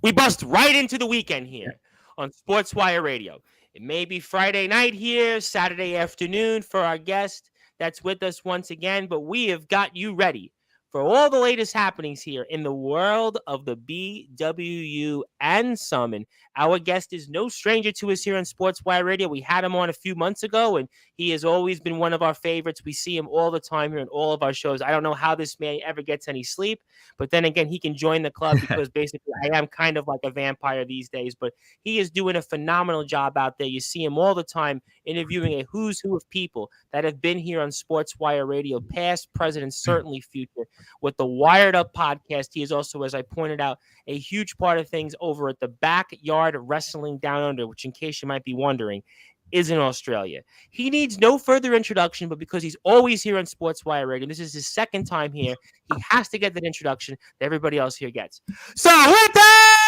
We bust right into the weekend here on Sportswire Radio. It may be Friday night here, Saturday afternoon for our guest that's with us once again, but we have got you ready for all the latest happenings here in the world of the BWU and some. And our guest is no stranger to us here on Sportswire Radio. We had him on a few months ago, and he has always been one of our favorites. We see him all the time here in all of our shows. I don't know how this man ever gets any sleep, but then again, he can join the club because basically I am kind of like a vampire these days. But he is doing a phenomenal job out there. You see him all the time interviewing a who's who of people that have been here on Sportswire Radio, past, present, and certainly future. With the Wired Up podcast, he is also, as I pointed out, a huge part of things over at the Backyard Wrestling Down Under, which, in case you might be wondering, is in Australia. He needs no further introduction, but because he's always here on Sportswire Radio, this is his second time here, he has to get that introduction that everybody else here gets. So with that,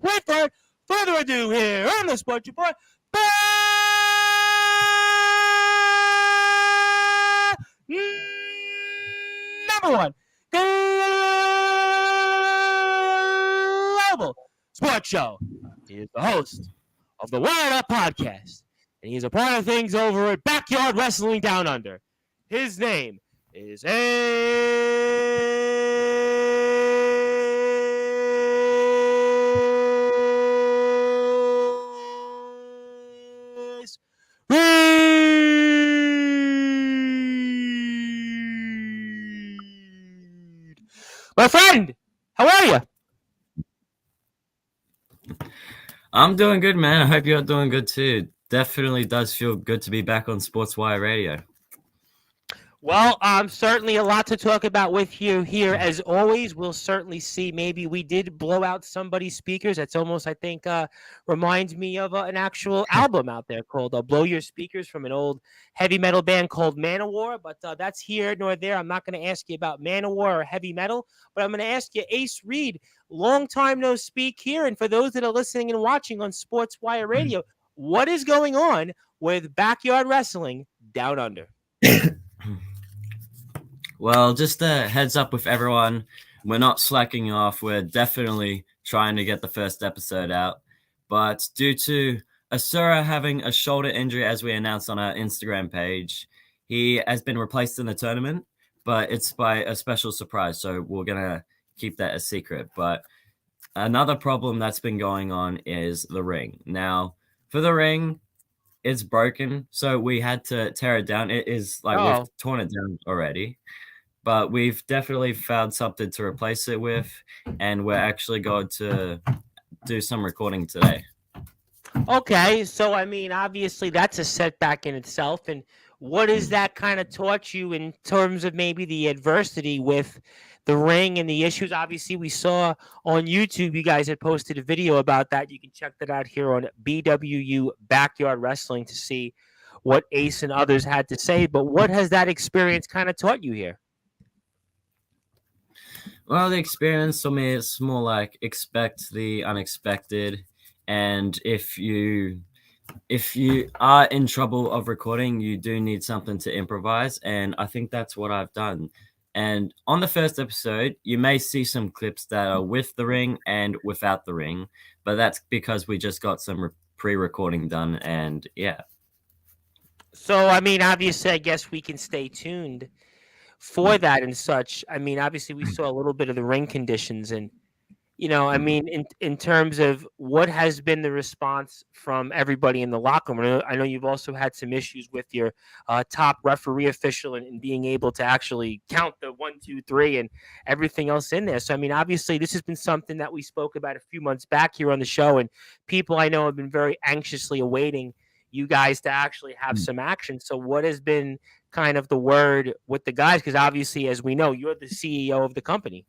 without further ado here on the Sports Report, number one global sports show. He is the host of the Wired Up podcast, and he's a part of things over at Backyard Wrestling Down Under. His name is Ace Reed. My friend, how are you? I'm doing good, man. I hope you're doing good too. Definitely does feel good to be back on Sportswire Radio. Well, certainly a lot to talk about with you here. As always, we'll certainly see. Maybe we did blow out somebody's speakers. That's almost, I think, reminds me of an actual album out there called Blow Your Speakers from an old heavy metal band called Manowar. But that's here nor there. I'm not going to ask you about Manowar or heavy metal, but I'm going to ask you, Ace Reed, long time no speak here. And for those that are listening and watching on Sportswire Radio, what is going on with Backyard Wrestling Down Under? Well, just a heads up with everyone, we're not slacking off. We're definitely trying to get the first episode out. But due to Asura having a shoulder injury, as we announced on our Instagram page, he has been replaced in the tournament, but it's by a special surprise. So we're going to keep that a secret. But another problem that's been going on is the ring. Now, for the ring, it's broken, so we had to tear it down. It is like we've torn it down already. But we've definitely found something to replace it with, and we're actually going to do some recording today. Okay, so I mean, obviously that's a setback in itself. And what has that kind of taught you in terms of maybe the adversity with the ring and the issues? Obviously, we saw on YouTube, you guys had posted a video about that. You can check that out here on BWU Backyard Wrestling to see what Ace and others had to say. But what has that experience kind of taught you here? Well, the experience for me is more like expect the unexpected, and if you are in trouble of recording, you do need something to improvise, and I think that's what I've done. And on the first episode, you may see some clips that are with the ring and without the ring, but that's because we just got some pre-recording done, and yeah. So, I mean, obviously, I guess we can stay tuned for that and such. I mean, obviously, we saw a little bit of the ring conditions, and I mean, in terms of what has been the response from everybody in the locker room. I know you've also had some issues with your top referee official and being able to actually count the 1, 2, 3 and everything else in there. So, I mean, obviously, this has been something that we spoke about a few months back here on the show, and people I know have been very anxiously awaiting you guys to actually have some action. So what has been kind of the word with the guys? Because obviously, as we know, you're the CEO of the company.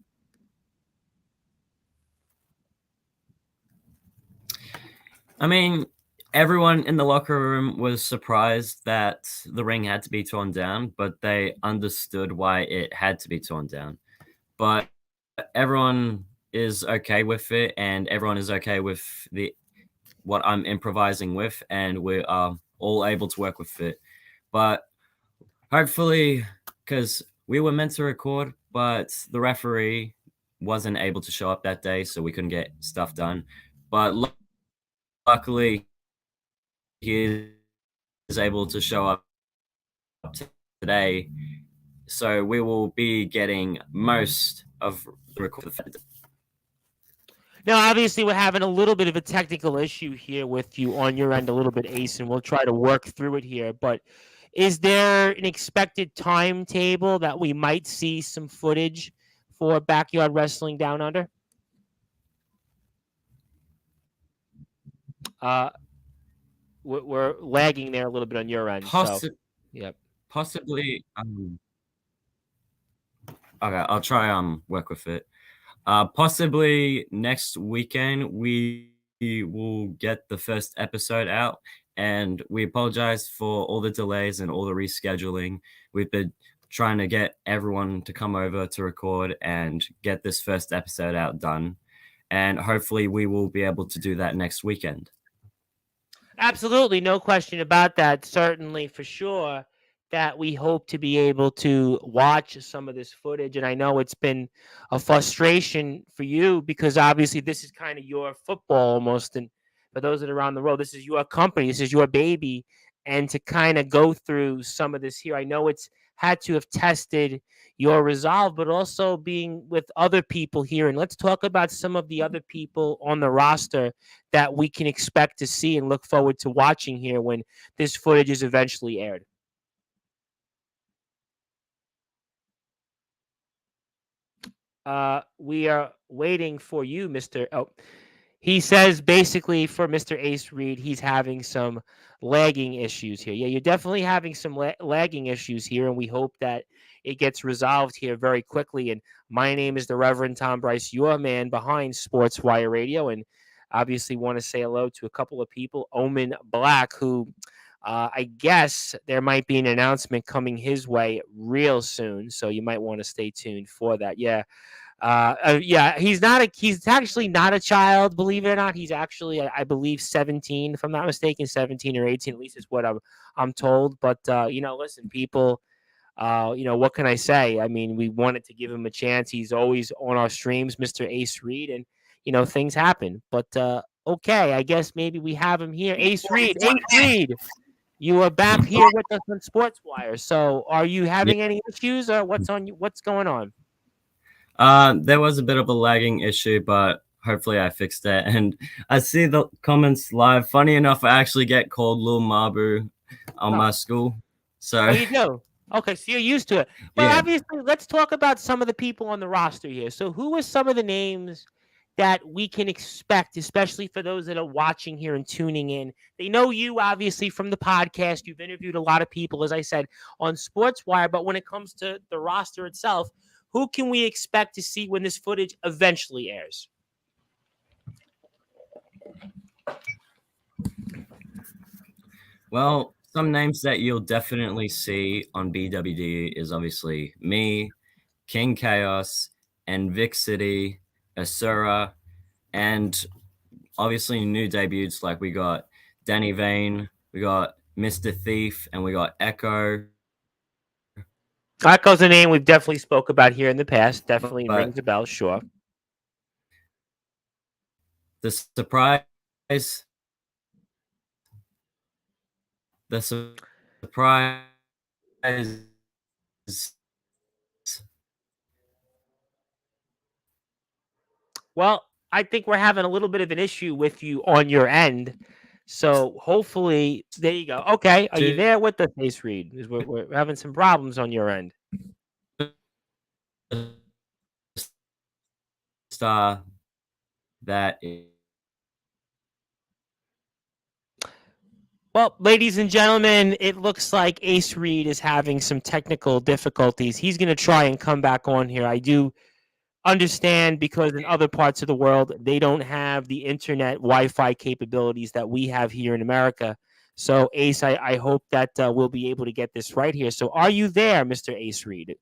I mean, everyone in the locker room was surprised that the ring had to be torn down, but they understood why it had to be torn down. But everyone is okay with it, and everyone is okay with the what I'm improvising with, and we are all able to work with it. But hopefully, because we were meant to record, but the referee wasn't able to show up that day, so we couldn't get stuff done. But luckily, he is able to show up today, so we will be getting most of the record. Now, obviously, we're having a little bit of a technical issue here with you on your end, a little bit, Ace, and we'll try to work through it here. But is there an expected timetable that we might see some footage for Backyard Wrestling Down Under? Uh, we're lagging there a little bit on your end. So, yep. Possibly. Okay, I'll try work with it. Possibly next weekend we will get the first episode out, and we apologize for all the delays and all the rescheduling. We've been trying to get everyone to come over to record and get this first episode out done, and hopefully we will be able to do that next weekend. Absolutely, no question about that. Certainly, for sure, that we hope to be able to watch some of this footage. And I know it's been a frustration for you because obviously this is kind of your football almost. And for those that are around the world, this is your company, this is your baby. And to kind of go through some of this here, I know it's had to have tested your resolve, but also being with other people here. And let's talk about some of the other people on the roster that we can expect to see and look forward to watching here when this footage is eventually aired. We are waiting for you, Mr. Oh, he says basically for Mr. Ace Reed, he's having some lagging issues here. Yeah, you're definitely having some lagging issues here, and we hope that it gets resolved here very quickly. And my name is the Reverend Tom Bryce, your man behind Sportswire Radio, and obviously want to say hello to a couple of people. Omen Black, who I guess there might be an announcement coming his way real soon, so you might want to stay tuned for that. Yeah. Yeah, he's actually not a child, believe it or not. He's actually, I believe, 17, if I'm not mistaken, 17 or 18, at least is what I'm told. But listen, people, what can I say? I mean, we wanted to give him a chance. He's always on our streams, Mr. Ace Reed, and things happen. But okay, I guess maybe we have him here. Ace Reed, you are back here with us on Sportswire. So, are you having any issues, or what's going on? There was a bit of a lagging issue, but hopefully I fixed it. And I see the comments live. Funny enough, I actually get called Lil Mabu on my school. So you do? Okay, so you're used to it. But obviously, let's talk about some of the people on the roster here. So who are some of the names that we can expect, especially for those that are watching here and tuning in? They know you, obviously, from the podcast. You've interviewed a lot of people, as I said, on Sportswire. But when it comes to the roster itself, who can we expect to see when this footage eventually airs? Well, some names that you'll definitely see on BWD is obviously me, King Chaos, and Vic City, Asura, and obviously new debuts like we got Danny Vane, we got Mr. Thief, and we got Echo. Echo's a name we've definitely spoke about here in the past. Definitely rings a bell, sure. The surprise. Well, I think we're having a little bit of an issue with you on your end. So hopefully, there you go. Okay, are you there with us, Ace Reed? We're having some problems on your end. Star that is. Well, ladies and gentlemen, it looks like Ace Reed is having some technical difficulties. He's going to try and come back on here. I do understand because in other parts of the world, they don't have the internet Wi-Fi capabilities that we have here in America. So, Ace, I hope that we'll be able to get this right here. So, are you there, Mr. Ace Reed?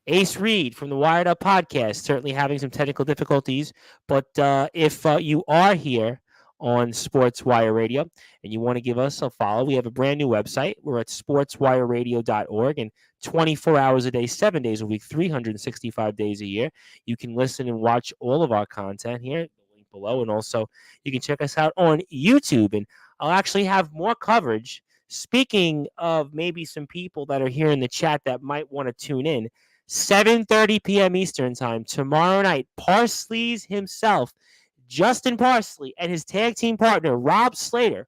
Ace Reed from the Wired Up podcast, certainly having some technical difficulties. But if you are here on Sportswire Radio and you want to give us a follow, we have a brand new website. We're at sportswireradio.org, and 24 hours a day, 7 days a week, 365 days a year, you can listen and watch all of our content here. The link below, and also you can check us out on YouTube. And I'll actually have more coverage. Speaking of maybe some people that are here in the chat that might want to tune in, 7:30 p.m. Eastern time tomorrow night, Parsley's himself, Justin Parsley, and his tag team partner, Rob Slater,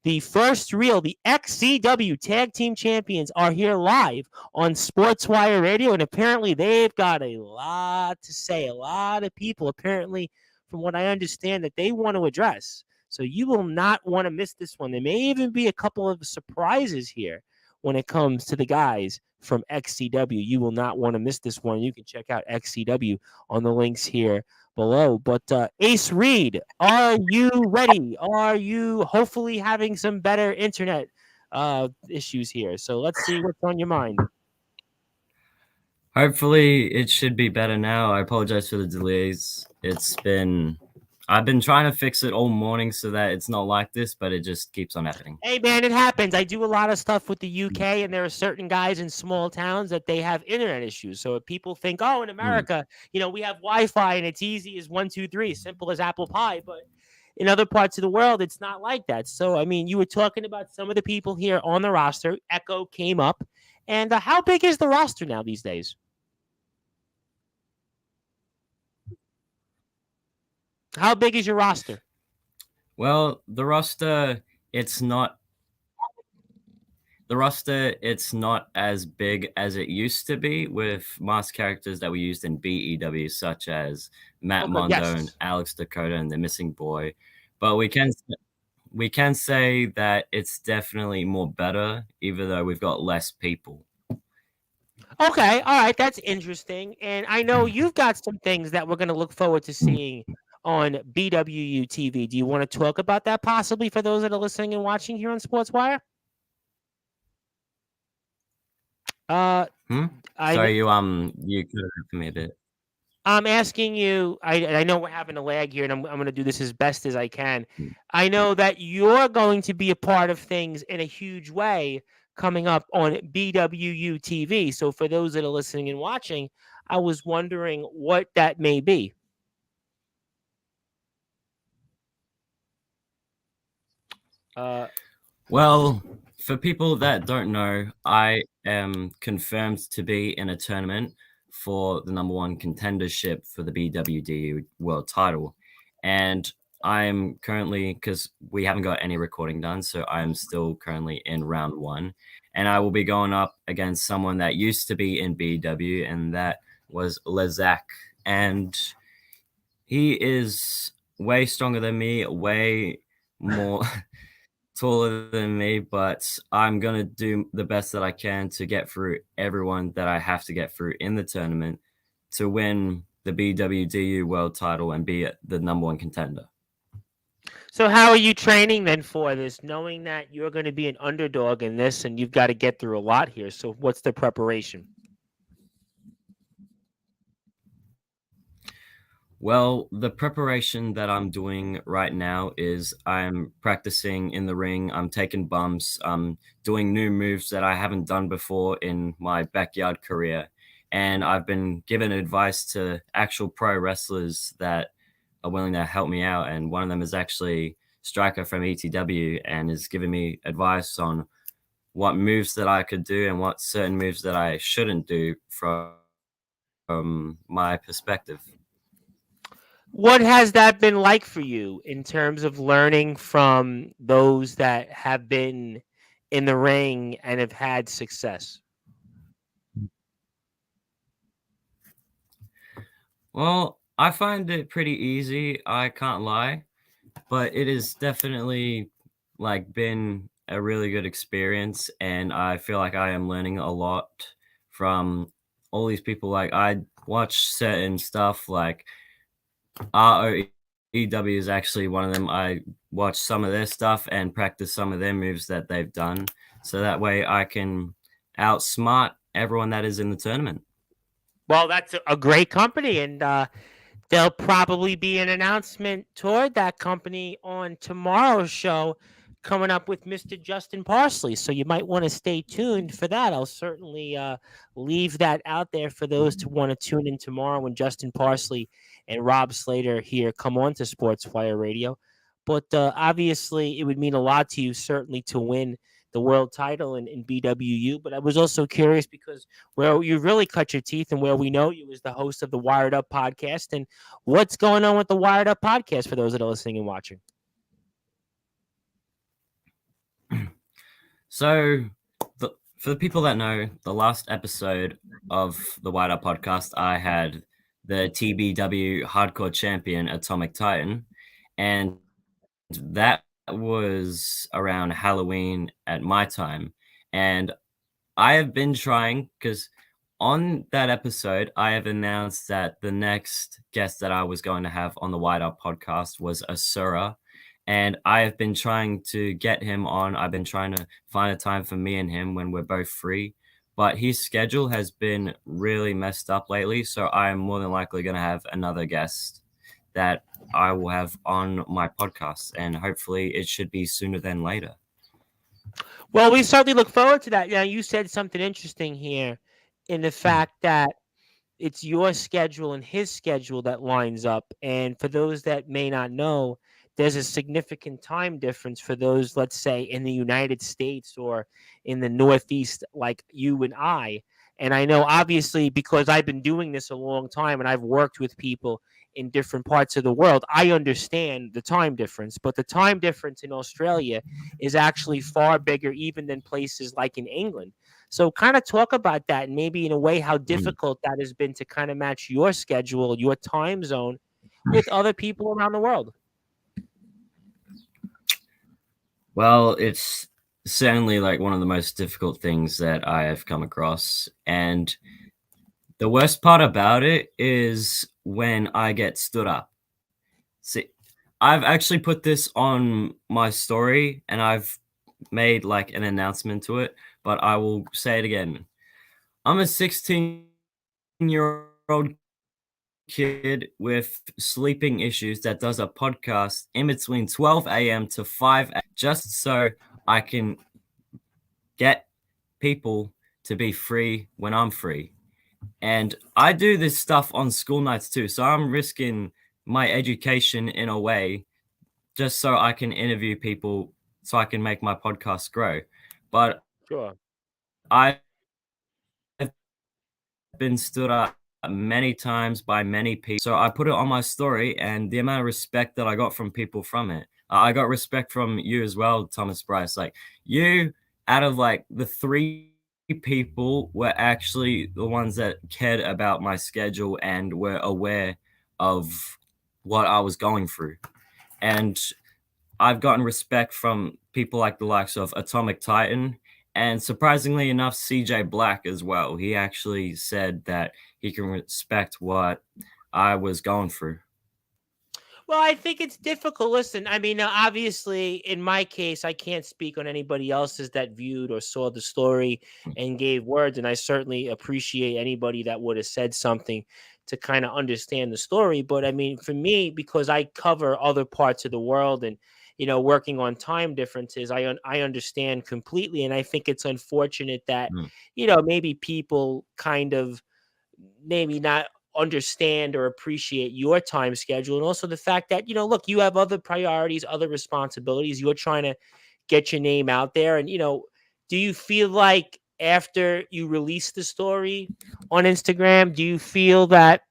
the first real, the XCW tag team champions, are here live on Sportswire Radio, and apparently they've got a lot to say. A lot of people, apparently, from what I understand, that they want to address. So you will not want to miss this one. There may even be a couple of surprises here when it comes to the guys from XCW. You will not want to miss this one. You can check out XCW on the links here below. But Ace Reed, are you ready? Are you hopefully having some better internet issues here? So let's see what's on your mind. Hopefully it should be better now. I apologize for the delays. I've been trying to fix it all morning so that it's not like this, but it just keeps on happening. Hey, man, it happens. I do a lot of stuff with the UK, and there are certain guys in small towns that they have internet issues. So if people think, oh, in America, we have Wi-Fi and it's easy as 1, 2, 3, simple as apple pie. But in other parts of the world, it's not like that. So, I mean, you were talking about some of the people here on the roster. Echo came up. And how big is the roster now these days? How big is your roster? Well, the roster, it's not as big as it used to be with masked characters that we used in BEW, such as Matt Mondo and Alex Dakota and the Missing Boy. But we can say that it's definitely more better, even though we've got less people. Okay, all right, that's interesting. And I know you've got some things that we're going to look forward to seeing on BWU TV. Do you want to talk about that possibly for those that are listening and watching here on Sportswire? Sorry, you could have me a bit. I'm asking you, I know we're having a lag here, and I'm going to do this as best as I can. I know that you're going to be a part of things in a huge way coming up on BWU TV. So for those that are listening and watching, I was wondering what that may be. Well, for people that don't know, I am confirmed to be in a tournament for the #1 contendership for the BWD World title. And I'm currently, because we haven't got any recording done, so I'm still currently in round 1. And I will be going up against someone that used to be in BW, and that was Lezak. And he is way stronger than me, way more taller than me, but I'm going to do the best that I can to get through everyone that I have to get through in the tournament to win the BWDU world title and be the #1 contender. So how are you training then for this, knowing that you're going to be an underdog in this and you've got to get through a lot here? So what's the preparation? Well, the preparation that I'm doing right now is I'm practicing in the ring. I'm taking bumps. I'm doing new moves that I haven't done before in my backyard career. And I've been given advice to actual pro wrestlers that are willing to help me out. And one of them is actually Striker from ETW and is giving me advice on what moves that I could do and what certain moves that I shouldn't do from my perspective. What has that been like for you in terms of learning from those that have been in the ring and have had success? Well, I find it pretty easy. I can't lie, but it has definitely been a really good experience, and I feel like I am learning a lot from all these people. I watch certain stuff like ROEW is actually one of them. I watch some of their stuff and practice some of their moves that they've done, so that way I can outsmart everyone that is in the tournament. Well, that's a great company, and there'll probably be an announcement toward that company on tomorrow's show coming up with Mr. Justin Parsley. So you might want to stay tuned for that. I'll certainly leave that out there for those to want to tune in tomorrow when Justin Parsley and Rob Slater here come on to Sportswire Radio. But obviously, it would mean a lot to you, certainly, to win the world title in BWU. But I was also curious because where you really cut your teeth and where we know you as the host of the Wired Up podcast. And what's going on with the Wired Up podcast for those that are listening and watching? So, for the people that know, the last episode of the Wired Up podcast, I had the TBW Hardcore Champion Atomic Titan, and that was around Halloween at my time. And I have been trying, because on that episode, I have announced that the next guest that I was going to have on the Wired Up podcast was Asura. And I have been trying to get him on. I've been trying to find a time for me and him when we're both free. But his schedule has been really messed up lately. So I am more than likely going to have another guest that I will have on my podcast. And hopefully it should be sooner than later. Well, we certainly look forward to that. Now, you said something interesting here in the fact that it's your schedule and his schedule that lines up. And for those that may not know, there's a significant time difference for those, let's say, in the United States or in the Northeast, like you and I. And I know, obviously, because I've been doing this a long time and I've worked with people in different parts of the world, I understand the time difference. But the time difference in Australia is actually far bigger, even than places like in England. So kind of talk about that and maybe in a way how difficult that has been to kind of match your schedule, your time zone with other people around the world. Well, it's certainly like one of the most difficult things that I have come across. And the worst part about it is when I get stood up. See, I've actually put this on my story and I've made like an announcement to it, but I will say it again. I'm a 16-year-old kid with sleeping issues that does a podcast in between 12 a.m. to 5 a.m. just so I can get people to be free when I'm free. And I do this stuff on school nights too. So I'm risking my education in a way just so I can interview people so I can make my podcast grow. But Sure. I've been stood up many times by many people. So I put it on my story, and the amount of respect that I got from people from it. I got respect from you as well, Thomas Bryce. Like, you, out of like the 3 people, were actually the ones that cared about my schedule and were aware of what I was going through. And I've gotten respect from people like the likes of Atomic Titan, and surprisingly enough, CJ Black as well. He actually said that he can respect what I was going through. Well, I think it's difficult. Listen, I mean, obviously, in my case, I can't speak on anybody else's that viewed or saw the story and gave words. And I certainly appreciate anybody that would have said something to kind of understand the story. But I mean, for me, because I cover other parts of the world and, working on time differences, I understand completely. And I think it's unfortunate that, Mm. maybe people kind of maybe not understand or appreciate your time schedule, and also the fact that look, you have other priorities, other responsibilities. You're trying to get your name out there, and do you feel like after you release the story on Instagram, do you feel that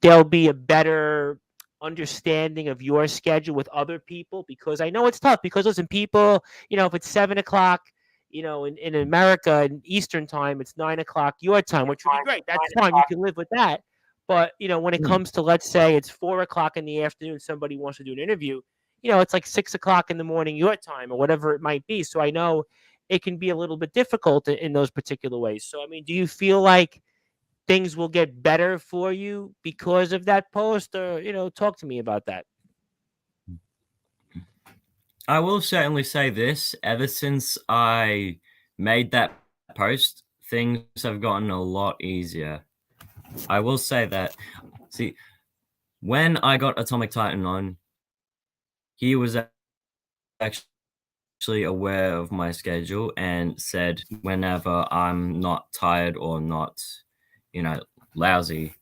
there'll be a better understanding of your schedule with other people? Because I know it's tough, because listen, people, if it's 7 o'clock, in America in Eastern time, it's 9 o'clock your time, which would be great. That's fine. You can live with that. But, when it Mm. comes to, let's say it's 4 o'clock in the afternoon, somebody wants to do an interview, it's like 6 o'clock in the morning your time or whatever it might be. So I know it can be a little bit difficult in those particular ways. So, I mean, do you feel like things will get better for you because of that post, or talk to me about that? I will certainly say this. Ever since I made that post, things have gotten a lot easier. I will say that, see, when I got Atomic Titan on, he was actually aware of my schedule and said whenever I'm not tired or not, lousy.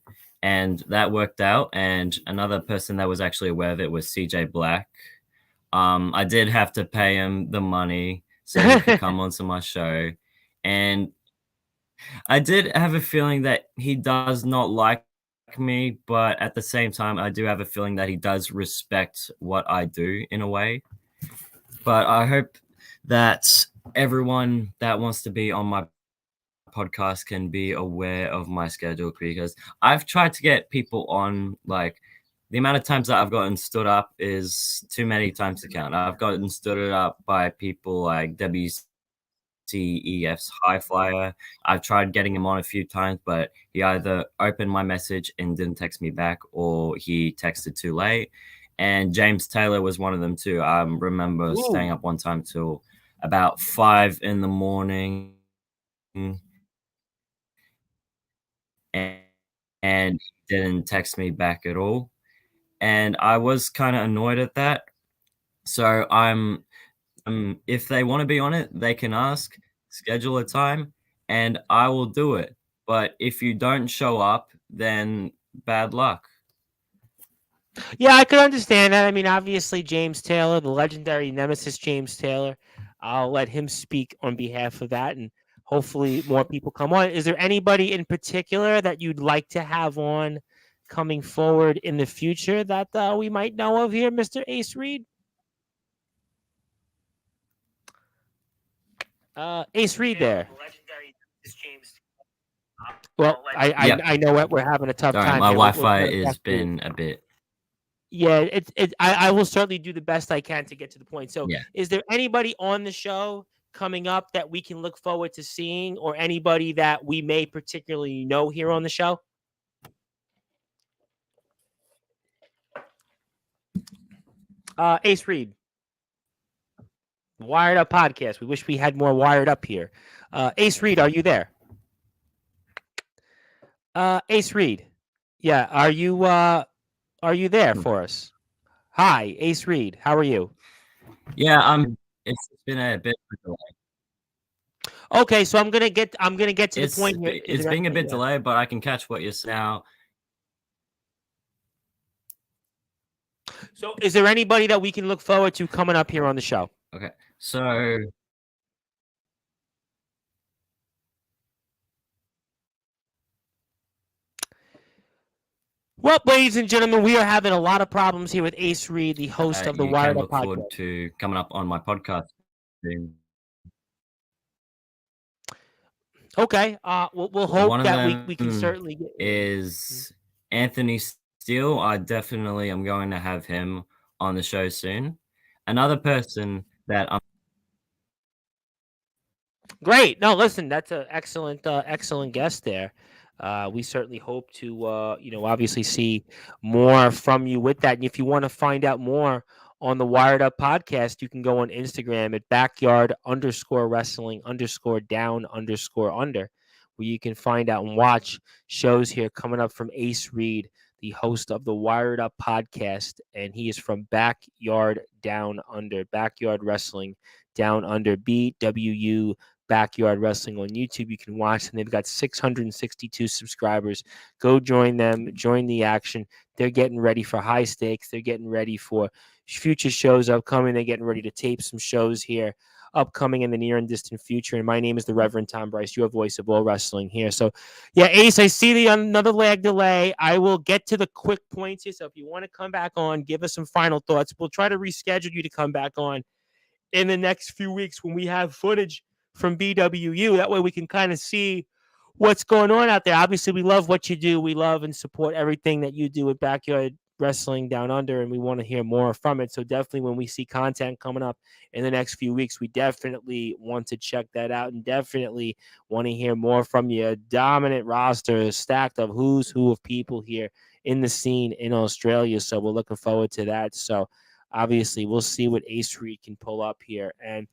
And that worked out. And another person that was actually aware of it was CJ Black. I did have to pay him the money so he could come onto my show. And I did have a feeling that he does not like me, but at the same time, I do have a feeling that he does respect what I do in a way. But I hope that everyone that wants to be on my podcast can be aware of my schedule, because I've tried to get people on, like, the amount of times that I've gotten stood up is too many times to count. I've gotten stood up by people like WCEF's High Flyer. I've tried getting him on a few times, but he either opened my message and didn't text me back, or he texted too late. And James Taylor was one of them too. I remember staying up one time till about 5 in the morning, and didn't text me back at all. And I was kind of annoyed at that. So if they want to be on it, they can ask, schedule a time, and I will do it. But if you don't show up, then bad luck. Yeah, I could understand that. I mean, obviously, James Taylor, the legendary nemesis James Taylor, I'll let him speak on behalf of that, and hopefully more people come on. Is there anybody in particular that you'd like to have on coming forward in the future that we might know of here, Mr. Ace Reed? Ace Reed there. Well, I know what we're having a tough Sorry, time my here. Wi-Fi has been a bit. Yeah, I will certainly do the best I can to get to the point. So, Yeah. is there anybody on the show coming up that we can look forward to seeing, or anybody that we may particularly know here on the show? Ace Reed, Wired Up Podcast. We wish we had more Wired Up here. Ace Reed, are you there? Ace Reed, yeah, are you there for us? Hi, Ace Reed, how are you? Yeah, it's been a bit of a delay. Okay, so I'm gonna get to the point here. It's being a bit delayed, but I can catch what you're saying now. So, is there anybody that we can look forward to coming up here on the show? Okay, so well, ladies and gentlemen, we are having a lot of problems here with Ace Reed, the host of the you Wired can Up look forward podcast. to coming up on my podcast. Okay, we'll hope One of that them we can certainly get is Anthony Steele. I definitely am going to have him on the show soon. Another person that I'm great. No, listen, that's an excellent guest there. We certainly hope to, obviously see more from you with that. And if you want to find out more on the Wired Up podcast, you can go on Instagram at backyard_wrestling_down_under, where you can find out and watch shows here coming up from Ace Reed, the host of the Wired Up podcast. And he is from Backyard Down Under, Backyard Wrestling Down Under, BWU Backyard Wrestling on YouTube. You can watch them. They've got 662 subscribers. Go join them. Join the action. They're getting ready for high stakes. They're getting ready for future shows upcoming. They're getting ready to tape some shows here upcoming in the near and distant future. And my name is the Reverend Tom Bryce, your voice of all wrestling here. So, yeah, Ace, I see the another lag delay. I will get to the quick points here. So if you want to come back on, give us some final thoughts. We'll try to reschedule you to come back on in the next few weeks when we have footage from BWU. That way we can kind of see what's going on out there. Obviously, we love what you do. We love and support everything that you do at Backyard Wrestling Down Under, and we want to hear more from it. So definitely when we see content coming up in the next few weeks, we definitely want to check that out and definitely want to hear more from you. A dominant roster stacked of who's who of people here in the scene in Australia. So we're looking forward to that. So obviously we'll see what Ace Reed can pull up here. And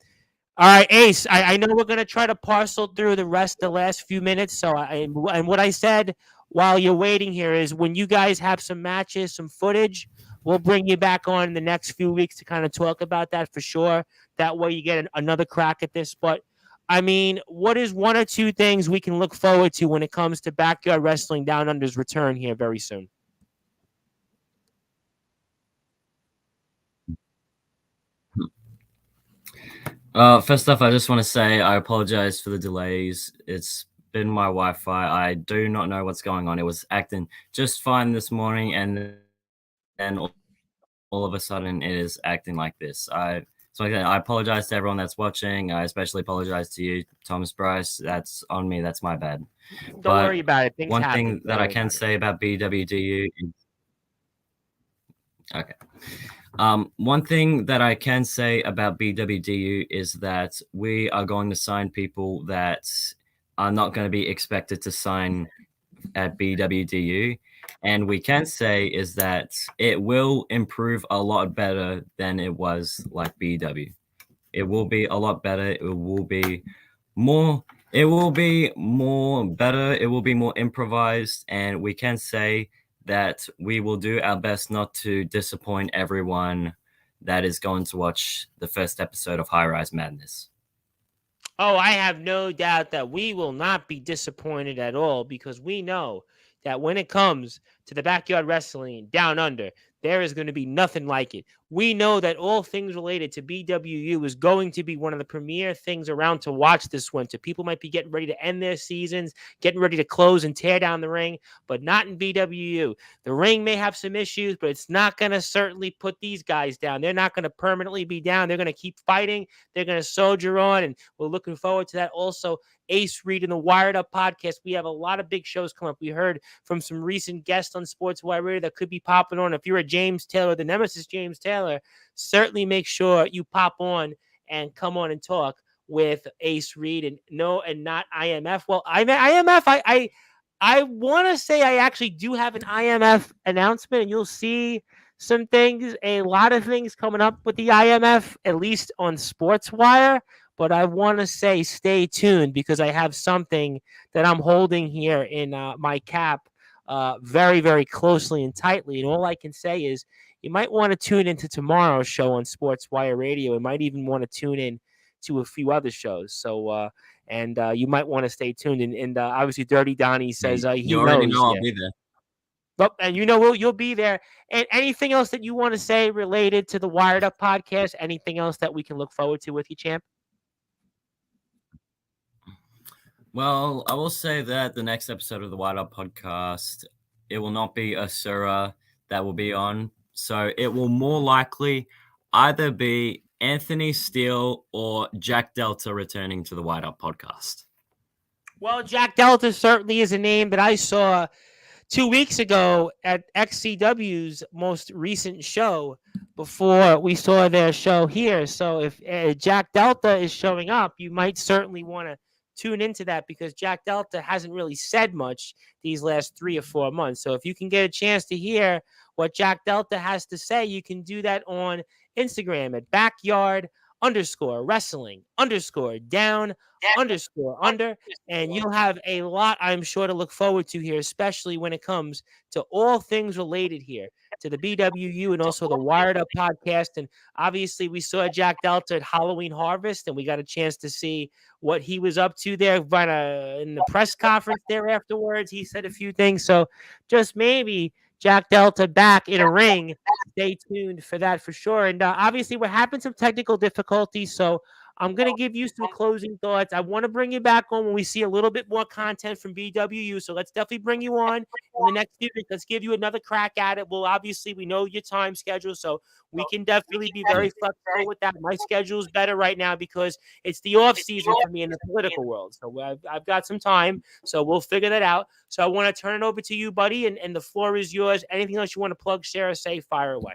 all right, Ace, I know we're going to try to parcel through the last few minutes. So and what I said while you're waiting here is when you guys have some matches, some footage, we'll bring you back on in the next few weeks to kind of talk about that for sure. That way you get another crack at this. But I mean, what is one or two things we can look forward to when it comes to Backyard Wrestling Down Under's return here very soon? First off, I just want to say I apologize for the delays. It's been my Wi-Fi. I do not know what's going on. It was acting just fine this morning, and then all of a sudden it is acting like this. So again, I apologize to everyone that's watching. I especially apologize to you, Thomas Bryce. That's on me. That's my bad. Don't But worry about it. Things one happen. thing that I can say about BWDU is okay. One thing that I can say about BWDU is that we are going to sign people that are not going to be expected to sign at BWDU. And we can say is that it will improve a lot better than it was like BW. It will be a lot better. It will be more better. It will be more improvised. And we can say that we will do our best not to disappoint everyone that is going to watch the first episode of High Rise Madness. Oh, I have no doubt that we will not be disappointed at all because we know that when it comes to the Backyard Wrestling Down Under, there is going to be nothing like it. We know that all things related to BWU is going to be one of the premier things around to watch this winter. People might be getting ready to end their seasons, getting ready to close and tear down the ring, but not in BWU. The ring may have some issues, but it's not going to certainly put these guys down. They're not going to permanently be down. They're going to keep fighting. They're going to soldier on, and we're looking forward to that. Also, Ace Reed and the Wired Up podcast. We have a lot of big shows coming up. We heard from some recent guests on Sportswire Radio that could be popping on. If you're a James Taylor, the Nemesis James Taylor, certainly make sure you pop on and come on and talk with Ace Reed and not IMF. Well, IMF, I want to say I actually do have an IMF announcement, and you'll see some things, a lot of things coming up with the IMF, at least on Sportswire. But I want to say stay tuned because I have something that I'm holding here in my cap very, very closely and tightly. And all I can say is you might want to tune into tomorrow's show on Sportswire Radio. You might even want to tune in to a few other shows. So, you might want to stay tuned. And obviously, Dirty Donnie says he you already knows. know I'll be there. Well, and you'll be there. And anything else that you want to say related to the Wired Up podcast? Anything else that we can look forward to with you, champ? Well, I will say that the next episode of the Wired Up podcast, it will not be Asura that will be on. So it will more likely either be Anthony Steele or Jack Delta returning to the Wired Up podcast. Well, Jack Delta certainly is a name that I saw 2 weeks ago at XCW's most recent show before we saw their show here. So if Jack Delta is showing up, you might certainly want to tune into that because Jack Delta hasn't really said much these last 3 or 4 months. So if you can get a chance to hear what Jack Delta has to say, you can do that on Instagram at backyard_wrestling_down_under, and you'll have a lot, I'm sure, to look forward to here, especially when it comes to all things related here to the BWU and also the Wired Up podcast. And obviously, we saw Jack Delta at Halloween Harvest, and we got a chance to see what he was up to there in the press conference there afterwards. He said a few things. So just maybe Jack Delta back in a ring. Stay tuned for that for sure. And obviously, we're having some technical difficulties. So I'm going to give you some closing thoughts. I want to bring you back on when we see a little bit more content from BWU. So let's definitely bring you on in the next few weeks. Let's give you another crack at it. Well, obviously, we know your time schedule, so we can definitely be very flexible with that. My schedule is better right now because it's the off season for me in the political world. So I've got some time, so we'll figure that out. So I want to turn it over to you, buddy, and the floor is yours. Anything else you want to plug, share, or say, fire away.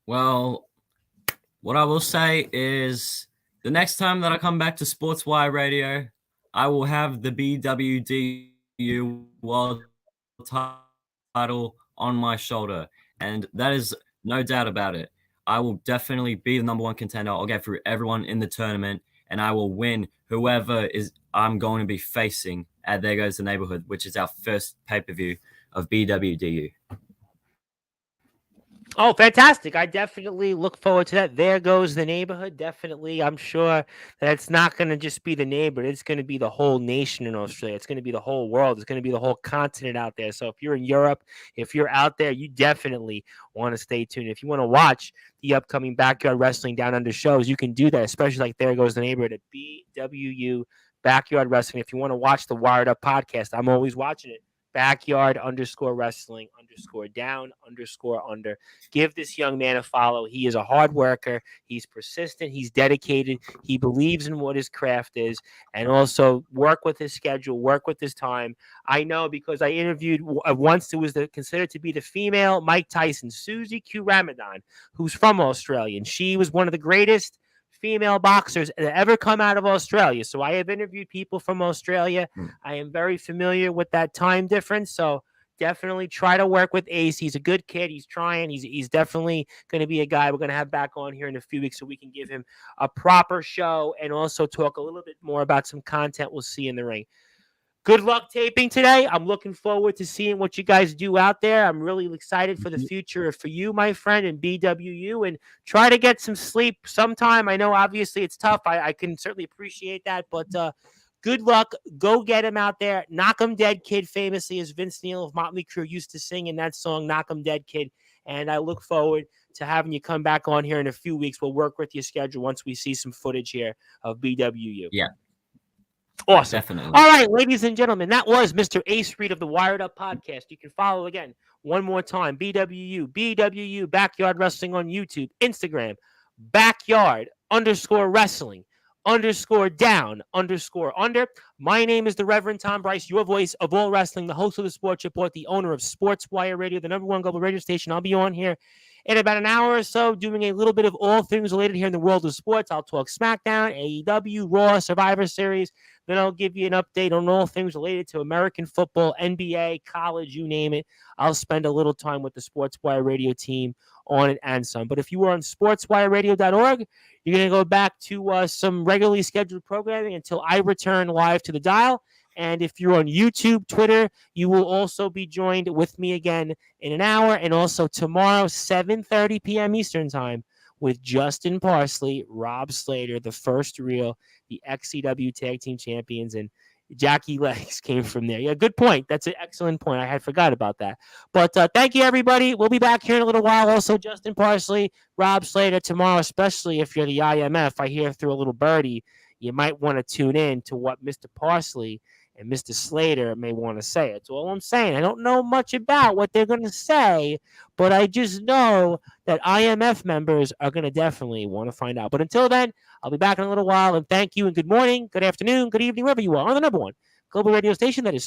Well, what I will say is the next time that I come back to Sportswire Radio, I will have the BWDU World title on my shoulder. And that is no doubt about it. I will definitely be the number one contender. I'll get through everyone in the tournament, and I will win whoever is I'm going to be facing at There Goes the Neighborhood, which is our first pay-per-view of BWDU. Oh, fantastic. I definitely look forward to that. There goes the neighborhood. Definitely. I'm sure that it's not going to just be the neighborhood. It's going to be the whole nation in Australia. It's going to be the whole world. It's going to be the whole continent out there. So if you're in Europe, if you're out there, you definitely want to stay tuned. If you want to watch the upcoming Backyard Wrestling Down Under shows, you can do that, especially like There Goes the Neighborhood at BWU Backyard Wrestling. If you want to watch the Wired Up podcast, I'm always watching it. Backyard_wrestling_down_under. Give this young man a follow. He is a hard worker. He's persistent. He's dedicated. He believes in what his craft is, and also work with his schedule, work with his time. I know because I interviewed once who was considered to be the female Mike Tyson, Susie Q Ramadan, who's from Australia, and she was one of the greatest female boxers that ever come out of Australia. So I have interviewed people from Australia. I am very familiar with that time difference. So definitely try to work with Ace. He's a good kid. He's trying. He's definitely going to be a guy we're going to have back on here in a few weeks so we can give him a proper show and also talk a little bit more about some content we'll see in the ring. Good luck taping today. I'm looking forward to seeing what you guys do out there. I'm really excited for the future for you, my friend, and BWU, and try to get some sleep sometime. I know obviously it's tough. I can certainly appreciate that, but good luck. Go get him out there. Knock 'em dead, kid, famously, as Vince Neil of Motley Crue used to sing in that song, Knock 'em dead, kid. And I look forward to having you come back on here in a few weeks. We'll work with your schedule once we see some footage here of BWU. Yeah. Awesome. Definitely. All right, ladies and gentlemen, that was Mr. Ace Reed of the Wired Up podcast. You can follow again one more time, BWU, Backyard Wrestling on YouTube, Instagram, Backyard_Wrestling_down_under. My name is the Reverend Tom Bryce, your voice of all wrestling, the host of the Sports Report, the owner of Sportswire Radio, the #1 global radio station. I'll be on here in about an hour or so doing a little bit of all things related here in the world of sports. I'll talk SmackDown, AEW, Raw, Survivor Series. Then I'll give you an update on all things related to American football, NBA, college, you name it. I'll spend a little time with the Sportswire Radio team on it and some. But if you are on sportswireradio.org, you're going to go back to some regularly scheduled programming until I return live to the dial. And if you're on YouTube, Twitter, you will also be joined with me again in an hour. And also tomorrow, 7:30 p.m. Eastern Time, with Justin Parsley, Rob Slater, the first real, the XCW Tag Team Champions, and Jackie Legs came from there. Yeah, good point. That's an excellent point. I had forgot about that. But thank you, everybody. We'll be back here in a little while. Also, Justin Parsley, Rob Slater tomorrow, especially if you're the IMF. I hear through a little birdie, you might want to tune in to what Mr. Parsley and Mr. Slater may want to say. That's all I'm saying. I don't know much about what they're going to say, but I just know that IMF members are going to definitely want to find out. But until then, I'll be back in a little while, and thank you, and good morning, good afternoon, good evening, wherever you are, on the #1 global radio station that is